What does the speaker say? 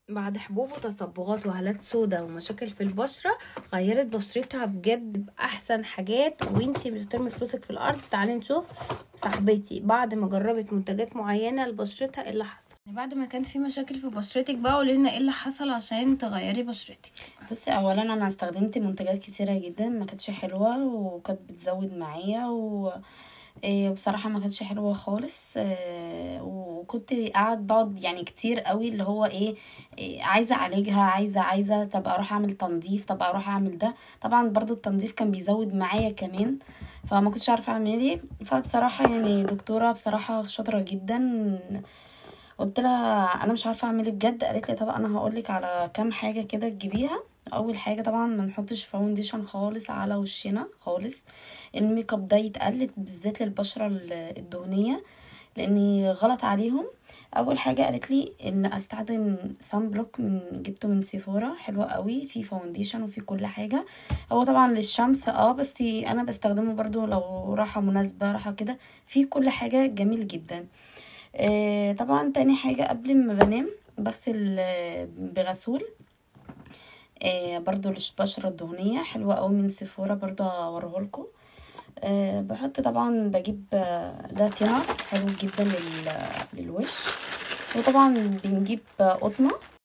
بعد حبوب وتصبغات وهالات سودا ومشاكل في البشرة، غيرت بشرتها بجد بأحسن حاجات. وانتي مش هترمي فلوسك في الأرض. تعالي نشوف صاحبتي بعد ما جربت منتجات معينة لبشرتها ايه اللي حصل. بعد ما كان في مشاكل في بشرتك بقى قوليلنا ايه اللي حصل عشان تغيري بشرتك. بصي، اولا انا استخدمت منتجات كتيره جدا ما كانتش حلوه وكانت بتزود معايا بصراحه ما كانتش حلوه خالص. وكنت بقعد يعني كتير قوي اللي هو عايزه اعالجها، عايزه طب اروح اعمل تنظيف، طب اروح اعمل ده. طبعا برضو التنظيف كان بيزود معايا كمان، فما كنتش عارفه اعمل ايه. فبصراحه يعني دكتوره بصراحه شاطره جدا، قلت لها انا مش عارفه اعمل ايه بجد. قالت لي طب انا هقولك على كام حاجه كده تجيبيها. اول حاجه طبعا ما نحطش فاونديشن خالص على وشنا خالص. الميك اب ده يتقلد بالذات للبشره الدهنيه، لاني غلط عليهم. اول حاجه قالت لي ان استخدم سان بلوك جبته من سيفورا، حلوه قوي، في فاونديشن وفي كل حاجه. هو طبعا للشمس بس انا بستخدمه برضو لو راحه مناسبه، راحه كده، في كل حاجه جميل جدا. طبعا تاني حاجة قبل ما بنام بغسل بغسول برضو للبشرة الدهنية، حلوة قوي من سيفورا، برضو هوريهولكوا. بحط طبعا بجيب ده تينر حلو جدا للوش. وطبعا بنجيب قطنة